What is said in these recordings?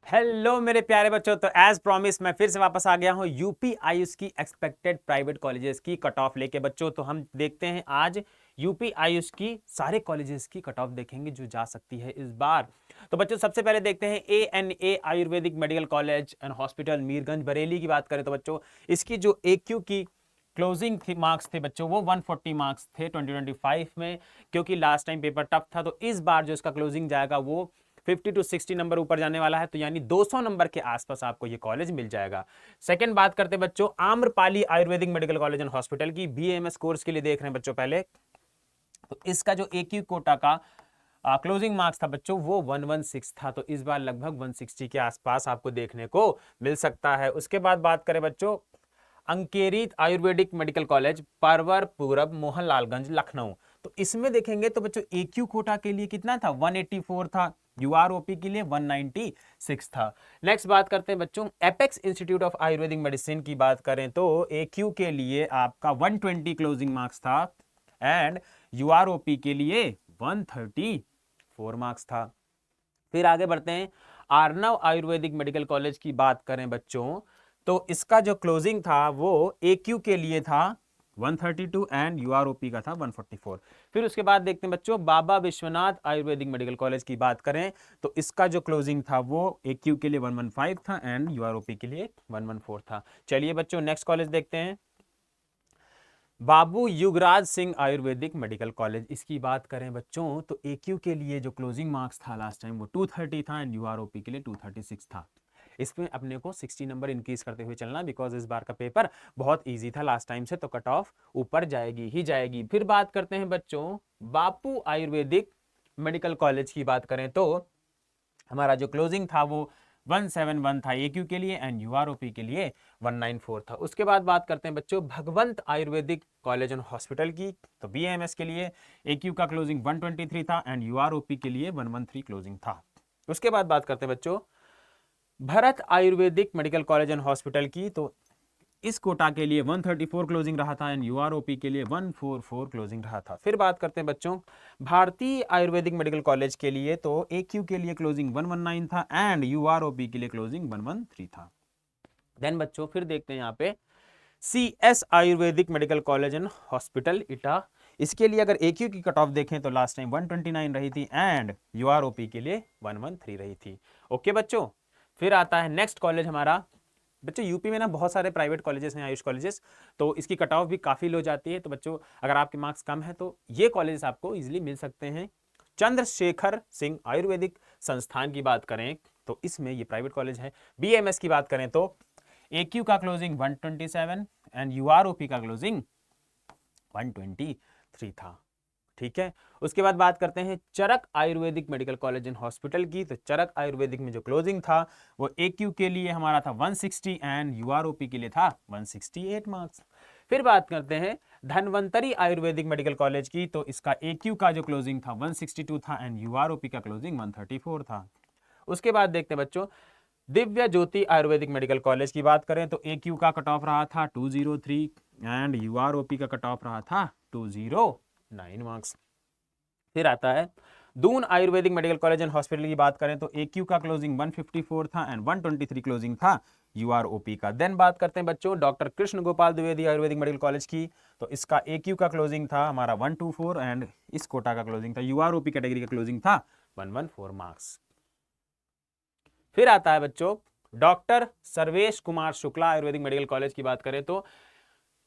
Hello मेरे प्यारे बच्चों, तो एज प्रॉमिस मैं फिर से वापस आ गया हूँ यूपी आयुष की एक्सपेक्टेड प्राइवेट कॉलेजेस की कट ऑफ लेके। बच्चों तो हम देखते हैं आज यूपी आयुष की सारे कॉलेजेस की कट ऑफ देखेंगे जो जा सकती है इस बार। तो बच्चों सबसे पहले देखते हैं ANA Ayurvedic medical college and hospital Mirganj Bareilly की बात करें तो बच्चों इसकी जो AQ की क्लोजिंग मार्क्स थे बच्चों वो 140 मार्क्स थे 2025 में, क्योंकि लास्ट टाइम पेपर टफ था। तो इस बार जो इसका क्लोजिंग जाएगा वो 50 to 60 नंबर ऊपर जाने वाला है, तो यानी 200 नंबर के आसपास आपको ये कॉलेज मिल जाएगा। सेकंड बात करते हैं बच्चों Amrapali Ayurvedic medical college and hospital की। BAMS कोर्स के लिए देख रहे हैं बच्चों पहले, तो इसका जो AQ कोटा का क्लोजिंग मार्क्स था बच्चों वो 116 था, तो इस बार लगभग 160 के आसपास आपको देखने को मिल सकता है। उसके बाद बात करें बच्चों अंकेरित आयुर्वेदिक मेडिकल कॉलेज परवर पूरब मोहनलालगंज लखनऊ, तो इसमें देखेंगे तो बच्चों AQ कोटा के लिए कितना था 184 था, UROP के लिए 196 था। नेक्स्ट बात करते हैं बच्चों apex institute of Ayurvedic medicine की बात करें तो AQ के लिए आपका 120 क्लोजिंग मार्क्स था एंड UROP के लिए 134 मार्क्स था। फिर आगे बढ़ते हैं आर्नव आयुर्वेदिक मेडिकल कॉलेज की बात करें बच्चों तो इसका जो क्लोजिंग था वो AQ के लिए था 132 एंड UROP का था 144। फिर उसके बाद देखते हैं बच्चों बाबा विश्वनाथ आयुर्वेदिक मेडिकल कॉलेज की बात करें तो इसका जो क्लोजिंग था वो AQ के लिए 115 था एंड UROP के लिए 114 था। चलिए बच्चों नेक्स्ट कॉलेज देखते हैं बाबू युगराज सिंह आयुर्वेदिक मेडिकल कॉलेज। इसकी बात करें बच्चों तो AQ के लिए जो क्लोजिंग मार्क्स था लास्ट टाइम वो 230 था एंड UROP के लिए 236 था। इसमें अपने को 60 नंबर इंक्रीज करते हुए चलना, बिकॉज इस बार का पेपर बहुत इजी था लास्ट टाइम से, तो कट ऑफ ऊपर जाएगी ही जाएगी। फिर बात करते हैं बच्चों बापू आयुर्वेदिक मेडिकल कॉलेज की बात करें तो हमारा जो क्लोजिंग था वो 171 था AQ के लिए एंड UROP के लिए 194 था। उसके बाद बात करते हैं बच्चों भगवंत आयुर्वेदिक कॉलेज एंड हॉस्पिटल की, तो BAMS के लिए AQ का क्लोजिंग 123 था एंड UROP के लिए 113 क्लोजिंग था। उसके बाद बात करते हैं बच्चों Bharat Ayurvedic medical college and hospital की, तो इस कोटा के लिए 134 क्लोजिंग रहा था एंड UROP के लिए 144 क्लोजिंग रहा था। फिर बात करते हैं बच्चों भारतीय आयुर्वेदिक मेडिकल कॉलेज के लिए, तो AQ के लिए क्लोजिंग 119 था एंड UROP के लिए क्लोजिंग 113 था। देन बच्चों फिर देखते हैं यहाँ पे CS Ayurvedic medical college and hospital इटा। इसके लिए अगर AQ की कट ऑफ देखें तो लास्ट टाइम 129 रही थी एंड UROP के लिए 113 रही थी। ओके बच्चों, फिर आता है नेक्स्ट कॉलेज हमारा बच्चों यूपी में ना बहुत सारे प्राइवेट कॉलेजेस हैं आयुष कॉलेजेस, तो इसकी कट ऑफ भी काफ़ी लो जाती है। तो बच्चों अगर आपके मार्क्स कम है तो ये कॉलेजेस आपको इजीली मिल सकते हैं। चंद्रशेखर सिंह आयुर्वेदिक संस्थान की बात करें तो इसमें ये प्राइवेट कॉलेज है। BAMS की बात करें तो AQ का क्लोजिंग 127 एंड UROP का क्लोजिंग 123 था। ठीक है, उसके बाद बात करते हैं Charak Ayurvedic medical college and hospital की, तो चरक आयुर्वेदिक में जो क्लोजिंग था वो AQ के लिए हमारा था 160 एंड UROP के लिए था 168 मार्क्स। फिर बात करते हैं धनवंतरी आयुर्वेदिक मेडिकल कॉलेज की, तो इसका AQ का जो क्लोजिंग था 162 था एंड UROP का क्लोजिंग 134 था। उसके बाद देखते हैं बच्चों दिव्य ज्योति आयुर्वेदिक मेडिकल कॉलेज की बात करें तो AQ का कट ऑफ रहा था 203 एंड UROP का कट ऑफ रहा था 209 मार्क्स। फिर आता है Doon Ayurvedic medical college and hospital की बात करें तो AQ का क्लोजिंग 154 था एंड 123 क्लोजिंग था UROP का। देन बात करते हैं बच्चों doctor Krishna Gopal Dwivedi Ayurvedic medical college की, तो इसका AQ का क्लोजिंग था हमारा 124 एंड इस कोटा का क्लोजिंग था UROP कैटेगरी का क्लोजिंग था 114 मार्क्स। फिर आता है बच्चों doctor Sarvesh Kumar Shukla Ayurvedic medical college की बात करें तो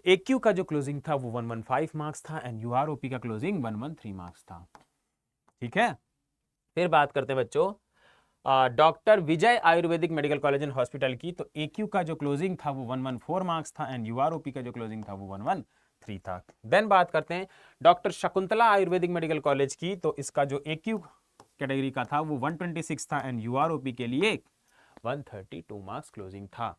AQ का जो क्लोजिंग था वो 115 मार्क्स था एंड UROP का क्लोजिंग 113 मार्क्स था। ठीक है, फिर बात करते हैं बच्चों doctor Vijay Ayurvedic medical college and hospital की, तो AQ का जो क्लोजिंग था वो 114 मार्क्स था एंड UROP का जो क्लोजिंग था वो 113 था। देन बात करते हैं doctor Shakuntala Ayurvedic medical college की, तो इसका जो AQ कैटेगरी का था वो 126 था एंड UROP के लिए 132 मार्क्स क्लोजिंग था।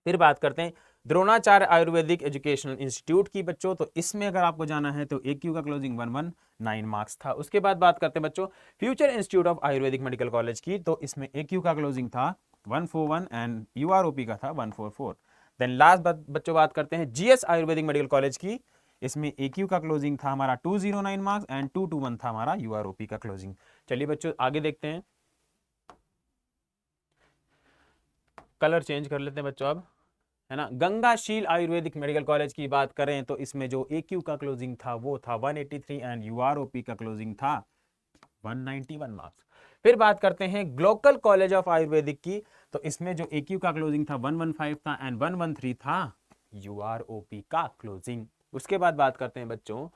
फिर बात करते हैं द्रोणाचार्य आयुर्वेदिक एजुकेशनल इंस्टीट्यूट की बच्चों, तो इसमें अगर आपको जाना है तो AQ का क्लोजिंग 119 मार्क्स था। उसके बाद बात करते हैं बच्चों future institute of Ayurvedic medical college की, तो इसमें AQ का क्लोजिंग था 141 एंड UROP का था 144। देन लास्ट बच्चों बात करते हैं GS आयुर्वेदिक मेडिकल कॉलेज की, इसमें AQ का क्लोजिंग था हमारा 209 मार्क्स एंड 221 था हमारा UROP का क्लोजिंग। चलिए बच्चों आगे देखते हैं कलर चेंज कर लेते हैं बच्चों अब, है ना। गंगाशील आयुर्वेदिक मेडिकल कॉलेज की बात करें तो इसमें जो AQ का क्लोजिंग था वो था 183 एंड UROP का क्लोजिंग था 191 मार्क्स। फिर बात करते हैं ग्लोकल कॉलेज ऑफ आयुर्वेदिक की, तो इसमें जो AQ का क्लोजिंग था 115 था एंड 113 था UROP का क्लोजिंग। उसके बाद बात करते हैं बच्चों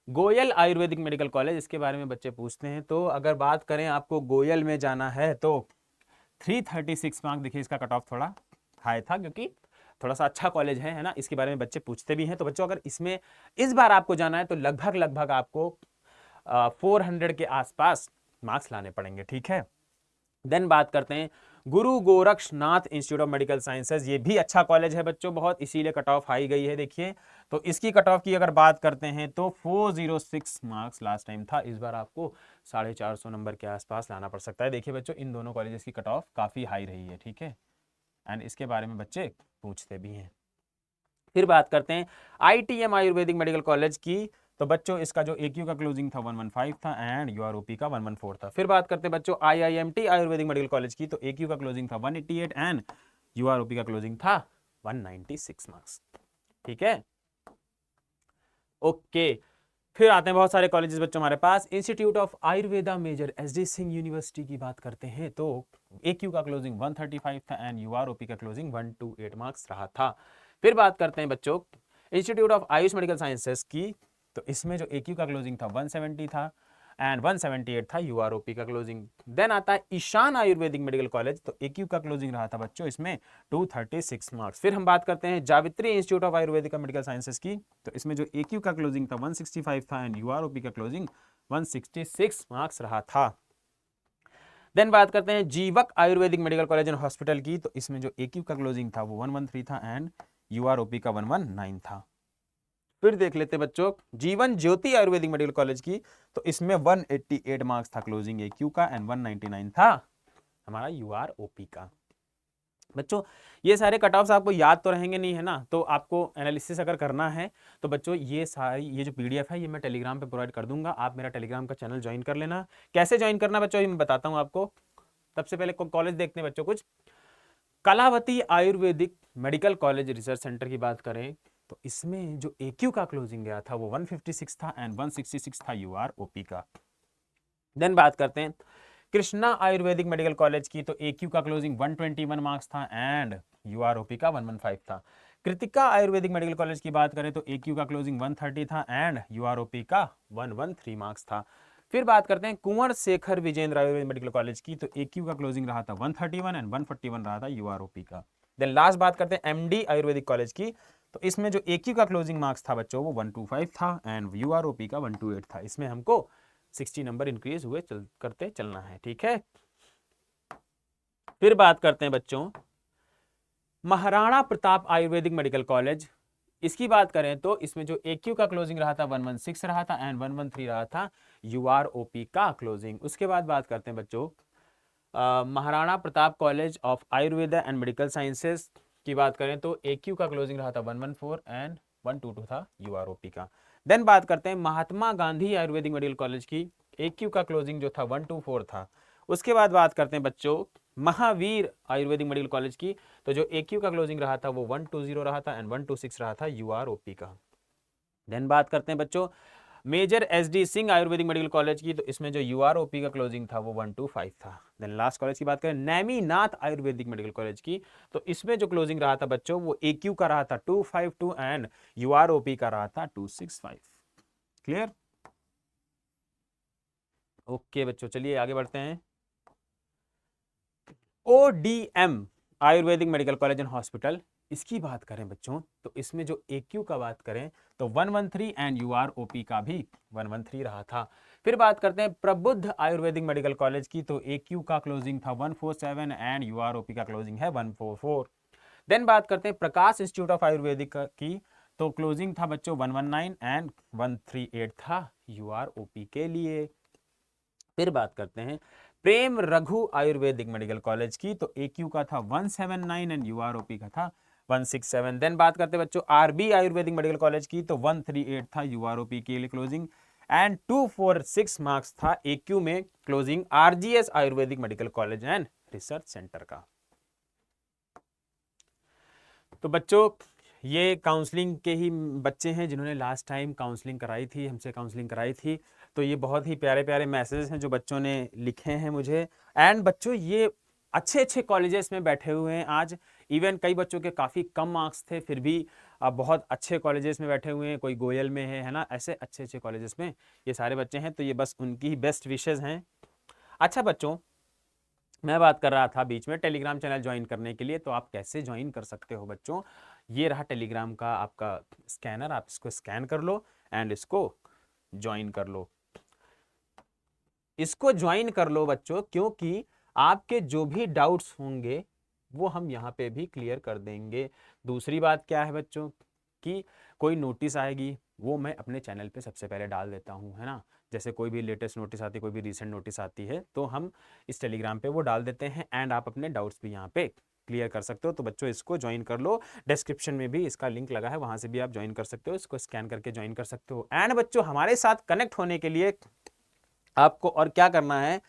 गोयल आयुर्वेदिक मेडिकल कॉलेज, इसके बारे में बच्चे पूछते हैं। तो अगर बात करें आपको गोयल में जाना है तो 336 मार्क्स, देखिए इसका कट ऑफ थोड़ा हाई था क्योंकि थोड़ा सा अच्छा कॉलेज है ना, इसके बारे में बच्चे पूछते भी हैं। तो बच्चों अगर इसमें इस बार आपको जाना है तो लगभग आपको 400 के आसपास मार्क्स लाने पड़ेंगे, ठीक है। देन बात करते हैं Guru Gorakshnath institute of medical sciences, ये भी अच्छा कॉलेज है बच्चों बहुत, इसीलिए कट ऑफ हाई गई है। देखिए तो इसकी कट ऑफ की अगर बात करते हैं तो 406 मार्क्स लास्ट टाइम था, इस बार आपको 450 नंबर के आसपास लाना पड़ सकता है। देखिए बच्चों इन दोनों कॉलेजेस की कट ऑफ काफी हाई रही है, ठीक है, एंड इसके बारे में बच्चे पूछते भी हैं। फिर बात करते हैं ITM आयुर्वेदिक मेडिकल कॉलेज की, तो बच्चों इसका जो AQ का क्लोजिंग था 115 था एंड UROP का 114 था। फिर बात करते हैं बच्चों IIMT आयुर्वेदिक मेडिकल कॉलेज की, तो AQ का क्लोजिंग था 188 एंड UROP का क्लोजिंग था 196 मार्क्स, ठीक है, ओके। फिर आते हैं बहुत सारे कॉलेजेस बच्चों हमारे पास। Institute of Ayurveda major SD Singh university की बात करते हैं तो AQ का क्लोजिंग 135 था एंड UROP का क्लोजिंग 128 मार्क्स रहा था। फिर बात करते हैं बच्चों institute of Ayush medical sciences की, तो इसमें जो AQ का क्लोजिंग था 170 था एंड 178 था UROP का क्लोजिंग। देन आता है ईशान आयुर्वेदिक मेडिकल कॉलेज, तो AQ का क्लोजिंग रहा था बच्चों इसमें 236 मार्क्स। फिर हम बात करते हैं जावित्री institute of Ayurvedic medical sciences की, तो इसमें जो AQ का क्लोजिंग था 165 था एंड UROP का क्लोजिंग 166 मार्क्स रहा था। देन बात करते हैं जीवक Ayurvedic medical college and hospital की, तो इसमें जो AQ का क्लोजिंग था वो 113 था एंड UROP का 119 था। फिर देख लेते हैं बच्चों जीवन ज्योति आयुर्वेदिक मेडिकल कॉलेज की, तो इसमें 188 मार्क्स था क्लोजिंग AQ का एंड 199 था हमारा UROP का। बच्चों ये सारे कट ऑफ्स आपको याद तो रहेंगे नहीं, है ना, तो आपको एनालिसिस अगर करना है तो बच्चों ये जो PDF है ये मैं टेलीग्राम पे प्रोवाइड कर दूंगा, आप मेरा टेलीग्राम का चैनल ज्वाइन कर लेना। कैसे ज्वाइन करना बच्चों ये मैं बताता हूँ आपको। सबसे पहले कॉलेज देखते हैं बच्चों कुछ। Kalawati Ayurvedic medical college research centre की बात करें तो इसमें जो AQ का क्लोजिंग गया था वो 156 था एंड 166 था UROP का। देन बात करते हैं कृष्णा आयुर्वेदिक मेडिकल कॉलेज की, तो AQ का क्लोजिंग 121 मार्क्स था एंड UROP का 115 था। कृतिका आयुर्वेदिक मेडिकल कॉलेज की बात करें तो AQ का क्लोजिंग 130 था एंड UROP का 113 मार्क्स था। फिर बात करते हैं कुंवर शेखर विजेंद्र आयुर्वेदिक मेडिकल कॉलेज की, तो AQ का क्लोजिंग रहा था 131 एंड 141 रहा था UROP का। देन लास्ट बात करते हैं MD आयुर्वेदिक कॉलेज की, तो इसमें जो AQ का क्लोजिंग मार्क्स था बच्चों वो 125 था एंड UROP का 128 था। इसमें हमको 60 नंबर इंक्रीज हुए करते चलना है, ठीक है। फिर बात करते हैं बच्चों महाराणा प्रताप आयुर्वेदिक मेडिकल कॉलेज, इसकी बात करें तो इसमें जो AQ का क्लोजिंग रहा था 116 रहा था एंड 113 रहा था UROP का क्लोजिंग। उसके बाद बात करते हैं बच्चों Maharana Pratap college of Ayurveda and medical sciences की बात करें तो AQ का क्लोजिंग रहा था 114 एंड 122 था UROP का। देन बात करते हैं महात्मा गांधी आयुर्वेदिक मेडिकल कॉलेज की, AQ का क्लोजिंग जो था 124 था। उसके बाद बात करते हैं बच्चों महावीर आयुर्वेदिक मेडिकल कॉलेज की, तो जो AQ का क्लोजिंग रहा था वो 120 रहा था एंड 126 रहा था UROP का। देन बात करते हैं बच्चों major SD Singh Ayurvedic medical college की, तो इसमें जो UROP का क्लोजिंग था वो 125 था। देन लास्ट कॉलेज की बात करें नैमीनाथ आयुर्वेदिक मेडिकल कॉलेज की, तो इसमें जो क्लोजिंग रहा था बच्चों वो AQ का रहा था 252 एंड UROP का रहा था 265। क्लियर, ओके बच्चों चलिए आगे बढ़ते हैं। ODM Ayurvedic medical college and hospital, इसकी बात करें बच्चों तो इसमें जो AQ का बात करें तो 113 एंड UROP का भी 113 रहा था। फिर बात करते हैं प्रबुद्ध आयुर्वेदिक मेडिकल कॉलेज की, तो AQ का क्लोजिंग था 147 एंड UROP का क्लोजिंग है 144। देन बात करते हैं प्रकाश इंस्टीट्यूट ऑफ आयुर्वेदिक की, तो क्लोजिंग था बच्चों 119 एंड 138 था UROP के लिए। फिर बात करते हैं प्रेम रघु आयुर्वेदिक मेडिकल कॉलेज की, तो AQ का था 179 एंड UROP का था 167। देन बात करते हैं बच्चों RB आयुर्वेदिक मेडिकल कॉलेज की, तो 138 था UROP के लिए क्लोजिंग एंड 246 मार्क्स था AQ में closing RGS Ayurvedic medical college and research centre का। तो बच्चों ये काउंसलिंग के ही बच्चे हैं जिन्होंने लास्ट टाइम काउंसलिंग कराई थी, हमसे काउंसलिंग कराई थी। तो ये बहुत ही प्यारे प्यारे मैसेज हैं जो बच्चों ने लिखे हैं मुझे। एंड बच्चों ये अच्छे अच्छे कॉलेजेस में बैठे हुए हैं आज। इवन कई बच्चों के काफ़ी कम मार्क्स थे, फिर भी बहुत अच्छे कॉलेजेस में बैठे हुए हैं। कोई गोयल में है ना, ऐसे अच्छे अच्छे कॉलेजेस में ये सारे बच्चे हैं। तो ये बस उनकी ही बेस्ट विशेज़ हैं। अच्छा बच्चों, मैं बात कर रहा था बीच में टेलीग्राम चैनल ज्वाइन करने के लिए, तो आप कैसे ज्वाइन कर सकते हो बच्चों। ये रहा टेलीग्राम का आपका स्कैनर, आप इसको स्कैन कर लो एंड इसको ज्वाइन कर लो। इसको ज्वाइन कर लो बच्चों, क्योंकि आपके जो भी डाउट्स होंगे वो हम यहाँ पे भी क्लियर कर देंगे। दूसरी बात क्या है बच्चों कि कोई नोटिस आएगी वो मैं अपने चैनल पे सबसे पहले डाल देता हूँ, है ना। जैसे कोई भी लेटेस्ट नोटिस आती है, कोई भी रीसेंट नोटिस आती है, तो हम इस टेलीग्राम पे वो डाल देते हैं एंड आप अपने डाउट्स भी यहाँ पे क्लियर कर सकते हो। तो बच्चों इसको ज्वाइन कर लो, डिस्क्रिप्शन में भी इसका लिंक लगा है, वहां से भी आप ज्वाइन कर सकते हो, इसको स्कैन करके ज्वाइन कर सकते हो। एंड बच्चों हमारे साथ कनेक्ट होने के लिए आपको और क्या करना है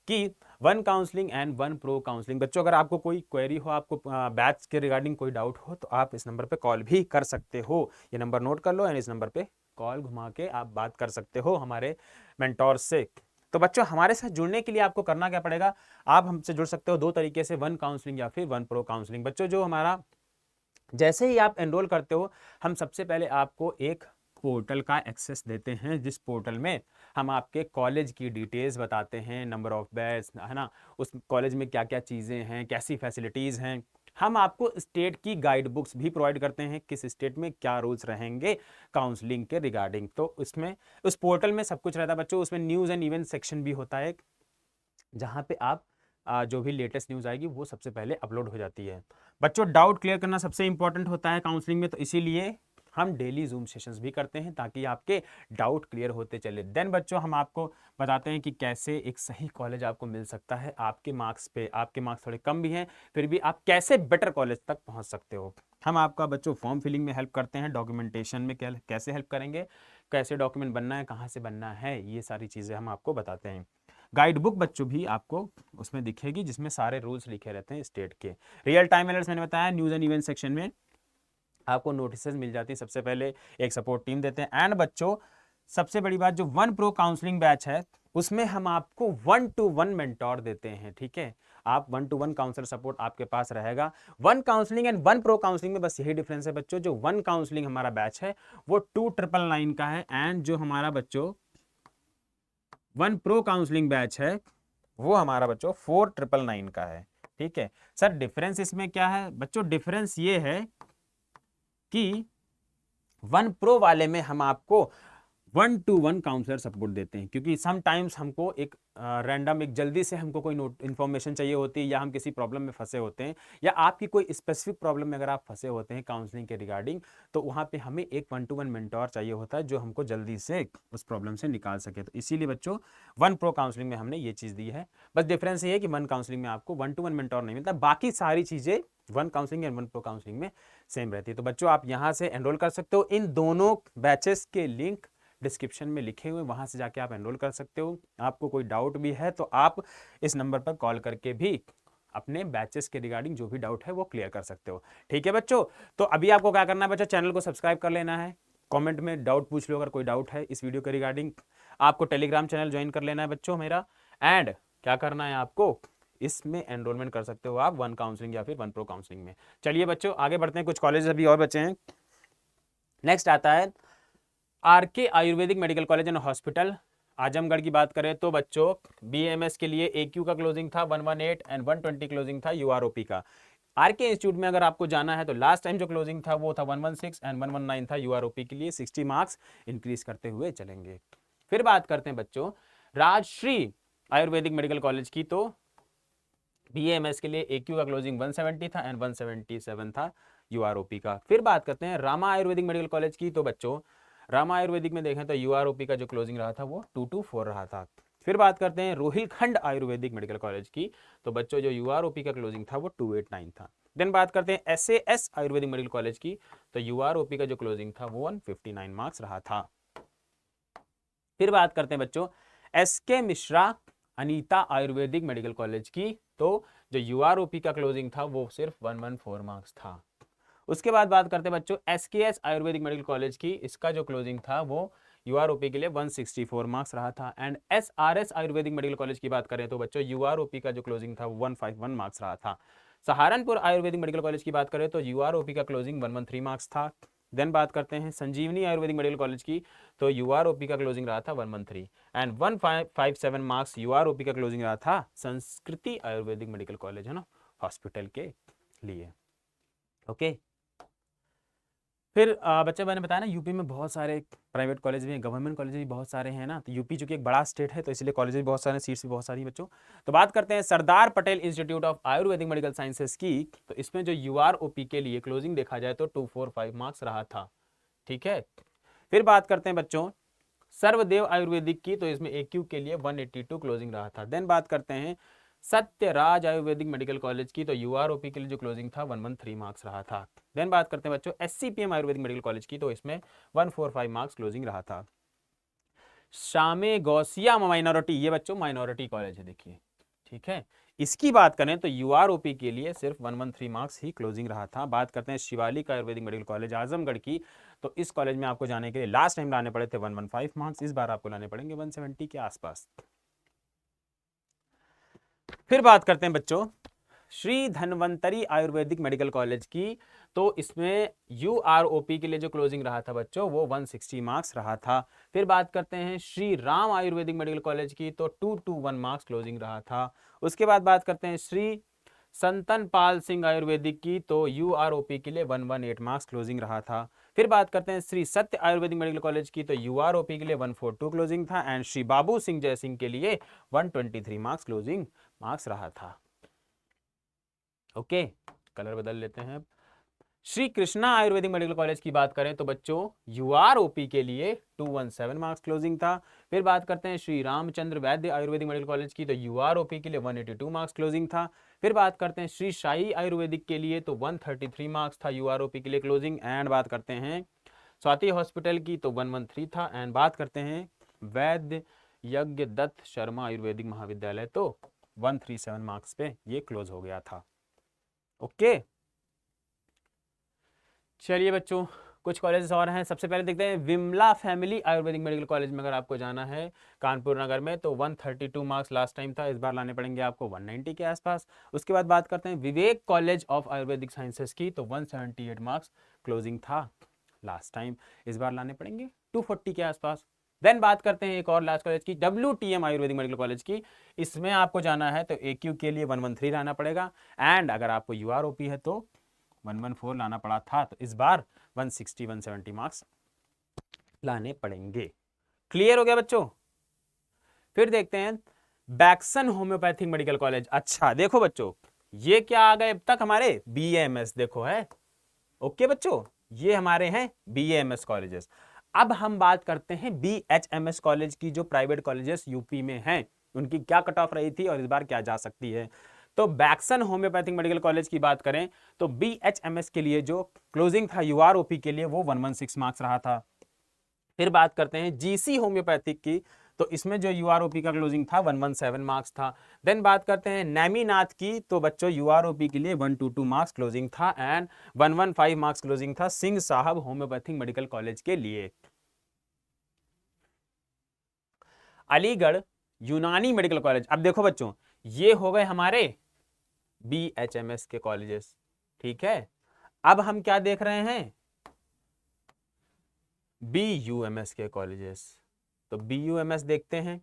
कि one counselling and one pro counselling. बच्चों अगर आपको कोई क्वेरी हो, आपको बैच के रिगार्डिंग कोई डाउट हो, तो आप इस नंबर पे कॉल भी कर सकते हो। ये नंबर नोट कर लो एंड इस नंबर पे कॉल घुमा के आप बात कर सकते हो हमारे मेंटोर से। तो बच्चों हमारे साथ जुड़ने के लिए आपको करना क्या पड़ेगा, आप हमसे जुड़ सकते हो दो तरीके से, वन काउंसलिंग या फिर वन प्रो काउंसलिंग। बच्चों जो हमारा जैसे ही आप एनरोल करते हो, हम सबसे पहले आपको एक पोर्टल का एक्सेस देते हैं, जिस पोर्टल में हम आपके कॉलेज की डिटेल्स बताते हैं, नंबर ऑफ बेड्स, है ना, उस कॉलेज में क्या क्या चीज़ें हैं, कैसी फैसिलिटीज़ हैं। हम आपको स्टेट की गाइड बुक्स भी प्रोवाइड करते हैं, किस स्टेट में क्या रूल्स रहेंगे काउंसलिंग के रिगार्डिंग। तो इसमें उस पोर्टल में सब कुछ रहता है बच्चों। उसमें न्यूज़ एंड इवेंट सेक्शन भी होता है, जहाँ पे आप जो भी लेटेस्ट न्यूज़ आएगी वो सबसे पहले अपलोड हो जाती है। बच्चों डाउट क्लियर करना सबसे इंपॉर्टेंट होता है काउंसलिंग में, तो इसीलिए हम डेली जूम सेशंस भी करते हैं ताकि आपके डाउट क्लियर होते चले। देन बच्चों हम आपको बताते हैं कि कैसे एक सही कॉलेज आपको मिल सकता है आपके मार्क्स पे। आपके मार्क्स थोड़े कम भी हैं, फिर भी आप कैसे बेटर कॉलेज तक पहुंच सकते हो। हम आपका बच्चों फॉर्म फिलिंग में हेल्प करते हैं, डॉक्यूमेंटेशन में कैसे हेल्प करेंगे, कैसे डॉक्यूमेंट बनना है, कहाँ से बनना है, ये सारी चीज़ें हम आपको बताते हैं। गाइड बुक बच्चों भी आपको उसमें दिखेगी, जिसमें सारे रूल्स लिखे रहते हैं स्टेट के। रियल टाइम अलर्ट्स मैंने बताया, न्यूज़ एंड इवेंट सेक्शन में आपको नोटिसेस मिल जाती है, सबसे पहले एक सपोर्ट टीम देते हैं। एंड बच्चों सबसे बड़ी बात, जो वन प्रो काउंसलिंग बैच है उसमें हम आपको 1-to-1 मेंटोर देते हैं, ठीक है। आप 1-to-1 काउंसलर सपोर्ट आपके पास रहेगा। One counselling and one pro counselling में बस यही डिफरेंस है बच्चों, जो वन काउंसलिंग हमारा बैच है वो 2999 का है, एंड जो हमारा बच्चों वन प्रो काउंसलिंग बैच है वो हमारा बच्चों 4999 का है, ठीक है। सर डिफरेंस इसमें क्या है बच्चों, डिफरेंस ये है कि वन प्रो वाले में हम आपको 1-to-1 काउंसलर सपोर्ट देते हैं, क्योंकि समटाइम्स हमको एक रैंडम एक जल्दी से हमको कोई नोट इन्फॉर्मेशन चाहिए होती है, या हम किसी प्रॉब्लम में फंसे होते हैं, या आपकी कोई स्पेसिफिक प्रॉब्लम में अगर आप फंसे होते हैं काउंसलिंग के रिगार्डिंग, तो वहाँ पे हमें एक 1-to-1 मेंटोर चाहिए होता है जो हमको जल्दी से उस प्रॉब्लम से निकाल सके। तो इसीलिए बच्चों वन प्रो काउंसलिंग में हमने ये चीज़ दी है। बस डिफरेंस ये है कि वन काउंसलिंग में आपको 1-to-1 मेंटोर नहीं मिलता, बाकी सारी चीज़ें one counselling and one pro counselling में सेम रहती है। तो बच्चों आप यहाँ से एनरोल कर सकते हो, इन दोनों बैचेस के लिंक डिस्क्रिप्शन में लिखे हुए, वहां से जाके आप एनरोल कर सकते हो। आपको कोई डाउट भी है तो आप इस नंबर पर कॉल करके भी अपने बैचेस के रिगार्डिंग जो भी डाउट है वो क्लियर कर सकते हो, ठीक है बच्चों। तो अभी आपको क्या करना है बच्चों, चैनल को सब्सक्राइब कर लेना है, कमेंट में डाउट पूछ लो अगर कोई डाउट है इस वीडियो के रिगार्डिंग। आपको टेलीग्राम चैनल ज्वाइन कर लेना है बच्चों मेरा, एंड क्या करना है आपको, इसमें एनरोलमेंट कर सकते हो आप वन काउंसलिंग या फिर वन प्रो काउंसलिंग में। चलिए बच्चों आगे बढ़ते हैं, कुछ कॉलेज अभी और बचे हैं। नेक्स्ट आता है RK Ayurvedic medical college and hospital Azamgarh की बात करें तो बच्चों बीएमएस के लिए एक्यू का क्लोजिंग था 118 एंड 120 क्लोजिंग था यूआरओपी का। आरके इंस्टीट्यूट में अगर आपको जाना है तो लास्ट टाइम जो क्लोजिंग था वो था 116 एंड 119 था यूआरओपी के लिए, 60 मार्क्स इंक्रीज करते हुए चलेंगे। फिर बात करते हैं बच्चों राजश्री आयुर्वेदिक मेडिकल कॉलेज की, तो बीएमएस के लिए एक्यू का क्लोजिंग 170 था एंड 177 था यूआरओपी का। फिर बात करते हैं रामा आयुर्वेदिक मेडिकल कॉलेज की, तो बच्चों रामा आयुर्वेदिक में देखें तो यूआरओपी का जो क्लोजिंग रहा था वो 224 रहा था। फिर बात करते हैं रोहिलखंड आयुर्वेदिक मेडिकल कॉलेज की, तो बच्चों जो यूआरओपी का क्लोजिंग था वो 289 था। देन बात करते हैं एसएएस आयुर्वेदिक मेडिकल कॉलेज की, तो यूआरओपी का जो क्लोजिंग था वो 159 मार्क्स रहा था। फिर बात करते हैं बच्चों SK Mishra Anita Ayurvedic medical college की, तो जो यूआरओपी का क्लोजिंग था वो सिर्फ 114 मार्क्स था। उसके बाद बात करते हैं बच्चों SKS आयुर्वेदिक मेडिकल कॉलेज की, इसका जो क्लोजिंग था वो यूआरओपी के लिए 164 मार्क्स रहा था। And SRS Ayurvedic medical college की बात करें तो बच्चों यूआरओपी का जो क्लोजिंग था 151 मार्क्स रहा था। सहारनपुर आयुर्वेदिक मेडिकल कॉलेज की बात करें तो यूआरओपी का क्लोजिंग 113 मार्क्स था। देन बात करते हैं संजीवनी आयुर्वेदिक मेडिकल कॉलेज की, तो यूआरओपी का क्लोजिंग रहा था 113 एंड 157 मार्क्स यूआरओपी का क्लोजिंग रहा था संस्कृति आयुर्वेदिक मेडिकल कॉलेज है ना हॉस्पिटल के लिए। ओके फिर बच्चे मैंने बताया ना यूपी में बहुत सारे प्राइवेट कॉलेज भी हैं, गवर्नमेंट कॉलेज भी बहुत सारे हैं ना, तो यूपी चूंकि एक बड़ा स्टेट है तो इसलिए कॉलेज भी बहुत सारे, सीट्स भी बहुत सारी बच्चों। तो बात करते हैं Sardar Patel institute of Ayurvedic medical sciences की, तो इसमें जो यूआरओपी के लिए क्लोजिंग देखा जाए तो 245 मार्क्स रहा था। ठीक है, फिर बात करते हैं बच्चों सर्वदेव आयुर्वेदिक की, तो इसमें AQ के लिए 182 क्लोजिंग रहा था। देन बात करते हैं सत्यराज आयुर्वेदिक मेडिकल कॉलेज की, तो यूआरओपी के लिए जो क्लोजिंग था 113 मार्क्स रहा था। देन बात करते हैं बच्चों SCPM आयुर्वेदिक मेडिकल कॉलेज की, तो इसमें 145 मार्क्स क्लोजिंग रहा था। शामे गौसिया माइनॉरिटी, ये बच्चों माइनॉरिटी कॉलेज है देखिए। ठीक है, इसकी बात करें तो यूआरओपी के लिए सिर्फ 113 मार्क्स ही क्लोजिंग रहा था। बात करते हैं शिवालिक आयुर्वेदिक मेडिकल कॉलेज आजमगढ़ की, तो इस कॉलेज में आपको जाने के लिए लास्ट टाइम लाने पड़े थे 115 मार्क्स, इस बार आपको लाने पड़ेंगे 170 के आसपास। फिर बात करते हैं बच्चों श्री धन्वंतरी आयुर्वेदिक मेडिकल कॉलेज की, तो इसमें यूआरओपी के लिए जो क्लोजिंग रहा था बच्चों वो 160 मार्क्स रहा था। फिर बात करते हैं श्री राम आयुर्वेदिक मेडिकल कॉलेज की, तो 221 मार्क्स क्लोजिंग रहा था। उसके बाद बात करते हैं श्री संतन पाल सिंह आयुर्वेदिक की, तो यूआरओपी के लिए 118 मार्क्स क्लोजिंग रहा था। फिर बात करते हैं श्री सत्य आयुर्वेदिक मेडिकल कॉलेज की, तो यूआरओपी के लिए 142 क्लोजिंग था एंड श्री बाबू सिंह जय सिंह के लिए 123 मार्क्स क्लोजिंग मार्क्स रहा था। ओके कलर बदल लेते हैं। श्री कृष्णा आयुर्वेदिक मेडिकल कॉलेज की बात करें तो बच्चों यूआरओपी के लिए 217 मार्क्स क्लोजिंग था। फिर बात करते हैं श्री रामचंद्र वैद्य आयुर्वेदिक मेडिकल कॉलेज की, तो यूआरओपी के लिए 182 मार्क्स क्लोजिंग था। फिर बात करते हैं श्री शाही आयुर्वेदिक के लिए, तो 133 मार्क्स था यूआरओपी के लिए क्लोजिंग। एंड बात करते हैं स्वाति हॉस्पिटल की, तो 113 था। एंड बात करते हैं वैद्य यज्ञ दत्त शर्मा आयुर्वेदिक महाविद्यालय, तो 137 मार्क्स पे ये क्लोज हो गया था। ओके चलिए बच्चों कुछ कॉलेजेस और हैं। सबसे पहले देखते हैं Vimla family Ayurvedic medical college में अगर आपको जाना है कानपुर नगर में, तो 132 मार्क्स लास्ट टाइम था, इस बार लाने पड़ेंगे आपको 190 के आसपास। उसके बाद बात करते हैं विवेक कॉलेज ऑफ आयुर्वेदिक साइंसेस की, तो 178 मार्क्स क्लोजिंग था लास्ट टाइम, इस बार लाने पड़ेंगे 240 के आसपास। देन बात करते हैं एक और लास्ट कॉलेज की WTM आयुर्वेदिक मेडिकल कॉलेज की, इसमें आपको जाना है तो AQ के लिए 113 लाना पड़ेगा एंड अगर आपको UROP है तो 114 लाना पड़ा था, तो इस बार 160 170 मार्क्स लाने पड़ेंगे। क्लियर हो गया बच्चों। फिर देखते हैं बैक्सन होम्योपैथिक मेडिकल कॉलेज। अच्छा देखो बच्चों ये क्या आ गए अब तक हमारे BAMS देखो है। ओके बच्चों ये हमारे हैं BAMS कॉलेजेस। अब हम बात करते हैं BHMS कॉलेज की, जो प्राइवेट कॉलेजेस यूपी में हैं उनकी क्या कट ऑफ रही थी और इस बार क्या जा सकती है। तो बैक्सन होम्योपैथिक मेडिकल कॉलेज की बात करें तो BHMS के लिए जो क्लोजिंग था UROP के लिए वो 116 मार्क्स रहा था। फिर बात करते हैं GC होम्योपैथिक की, तो इसमें जो UROP का क्लोजिंग था 117 मार्क्स था। देन बात करते हैं नैमीनाथ की, तो बच्चों UROP के लिए 122 मार्क्स क्लोजिंग था एंड 115 मार्क्स क्लोजिंग था सिंह साहब होम्योपैथिक मेडिकल कॉलेज के लिए। अलीगढ़ यूनानी मेडिकल कॉलेज, अब देखो बच्चों ये हो गए हमारे BHMS के कॉलेजेस। ठीक है, अब हम क्या देख रहे हैं BUMS के कॉलेजेस। तो BUMS देखते हैं,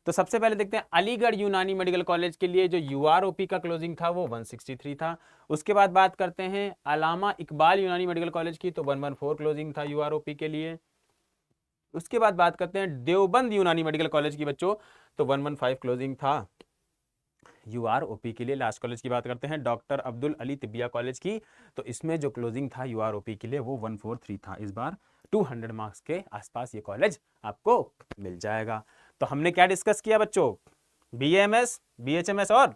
तो सबसे पहले देखते हैं अलीगढ़ यूनानी मेडिकल कॉलेज के लिए जो UROP का क्लोजिंग था वो 163 था। उसके बाद बात करते हैं अलामा इकबाल यूनानी मेडिकल कॉलेज की, तो 114 क्लोजिंग था UROP के लिए। उसके बाद बात करते हैं देवबंद यूनानी मेडिकल कॉलेज की बच्चों, तो 115 क्लोजिंग था UROP के लिए। लास्ट कॉलेज की बात करते हैं doctor Abdul Ali tibia college की, तो इसमें जो क्लोजिंग था UROP के लिए वो 143 था। इस बार 200 मार्क्स के आसपास ये कॉलेज आपको मिल जाएगा। तो हमने क्या डिस्कस किया बच्चों, BAMS, BHMS और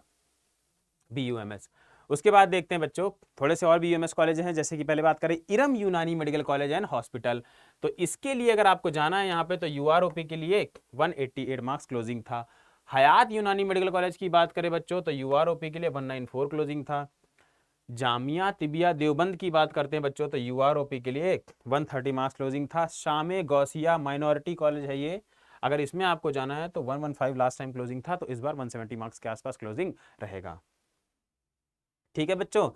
BUMS। उसके बाद देखते हैं बच्चों थोड़े से और BUMS कॉलेज हैं, जैसे कि पहले बात करें इरम यूनानी मेडिकल कॉलेज एंड हॉस्पिटल, तो इसके लिए अगर आपको जाना है यहाँ पे तो UROP के लिए 188 मार्क्स क्लोजिंग था। हयात यूनानी मेडिकल कॉलेज की बात करें बच्चों तो UROP के लिए 194 क्लोजिंग था। जामिया तिबिया देवबंद की बात करते हैं बच्चों, तो यूआरओपी के लिए 130 मार्क्स क्लोजिंग था। शामे गौसिया माइनॉरिटी कॉलेज है ये, अगर इसमें आपको जाना है तो 115 लास्ट टाइम क्लोजिंग था, तो इस बार 170 मार्क्स के आसपास क्लोजिंग रहेगा। ठीक है बच्चों,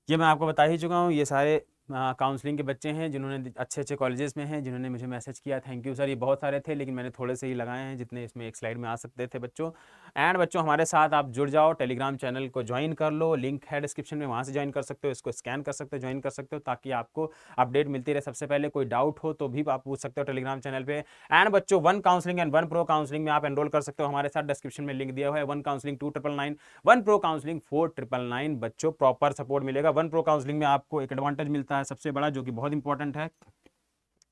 ये मैं आपको बता ही चुका हूँ। ये सारे काउंसलिंग के बच्चे हैं जिन्होंने अच्छे अच्छे कॉलेजेस में हैं, जिन्होंने मुझे मैसेज किया, थैंक यू सर। ये बहुत सारे थे लेकिन मैंने थोड़े से ही लगाए हैं जितने इसमें एक स्लाइड में आ सकते थे बच्चों। एंड बच्चों हमारे साथ आप जुड़ जाओ, टेलीग्राम चैनल को ज्वाइन कर लो, लिंक है डिस्क्रिप्शन में, वहाँ से ज्वाइन कर सकते हो, इसको स्कैन कर सकते हो, ज्वाइन कर सकते हो, ताकि आपको अपडेट मिलती रहे सबसे पहले। कोई डाउट हो तो भी आप पूछ सकते हो टेलीग्राम चैनल पे। एंड बच्चों 1 काउंसलिंग एंड 1 प्रो काउंसलिंग में आप एनरोल कर सकते हो हमारे साथ, डिस्क्रिप्शन में लिंक दिया हुआ है। 1 काउंसलिंग 2999, 1 प्रो काउंसलिंग 4999 बच्चों, प्रॉपर सपोर्ट मिलेगा। 1 प्रो काउंसलिंग में आपको एक एडवांटेज मिलता है सबसे बड़ा, जो कि बहुत इंपॉर्टेंट है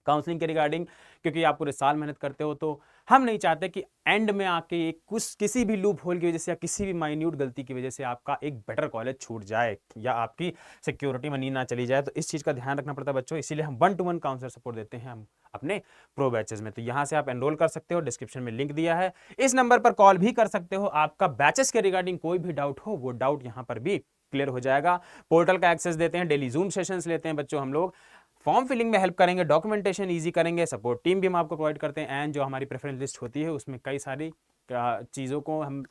काउंसलिंग के रिगार्डिंग, क्योंकि आप पूरे साल मेहनत करते हो, तो हम नहीं चाहते कि एंड में आके कुछ किसी भी लूप होल की वजह से या किसी भी माइन्यूट गलती की वजह से आपका एक बेटर कॉलेज छूट जाए या आपकी सिक्योरिटी मनी ना चली जाए। तो इस चीज़ का ध्यान रखना पड़ता है बच्चों, इसीलिए हम 1-to-1 काउंसलर सपोर्ट देते हैं हम अपने प्रो बैचेस में। तो यहाँ से आप एनरोल कर सकते हो, डिस्क्रिप्शन में लिंक दिया है, इस नंबर पर कॉल भी कर सकते हो। आपका बैचेस के रिगार्डिंग कोई भी डाउट हो, वो डाउट यहाँ पर भी क्लियर हो जाएगा। पोर्टल का एक्सेस देते हैं, डेली जूम सेशंस लेते हैं बच्चों हम लोग, फॉर्म फिलिंग में हेल्प करेंगे, डॉक्यूमेंटेशन इजी करेंगे, सपोर्ट टीम भी हम आपको प्रोवाइड करते हैं। एंड जो हमारी प्रेफरेंस लिस्ट होती है उसमें कई सारी चीज़ों को हम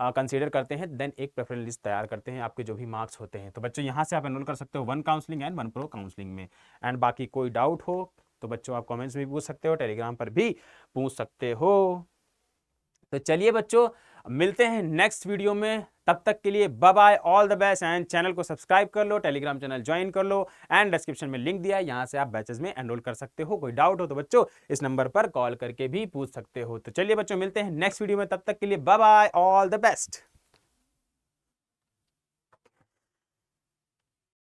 कंसीडर करते हैं, देन एक प्रेफरेंस लिस्ट तैयार करते हैं आपके जो भी मार्क्स होते हैं। तो बच्चों यहाँ से आप एनरोल कर सकते हो 1 काउंसलिंग एंड 1 प्रो काउंसलिंग में। एंड बाकी कोई डाउट हो तो बच्चों आप कमेंट्स में भी पूछ सकते हो, टेलीग्राम पर भी पूछ सकते हो। तो चलिए बच्चों, मिलते हैं नेक्स्ट वीडियो में, तब तक के लिए bye bye, all the best. And channel को सब्सक्राइब कर लो, टेलीग्राम चैनल ज्वाइन कर लो, एंड डिस्क्रिप्शन में लिंक दिया है, यहां से आप बैचेस में एनरोल कर सकते हो। कोई डाउट हो तो बच्चों इस नंबर पर कॉल करके भी पूछ सकते हो। तो चलिए बच्चों, मिलते हैं नेक्स्ट वीडियो में, तब तक के लिए bye bye, all the best.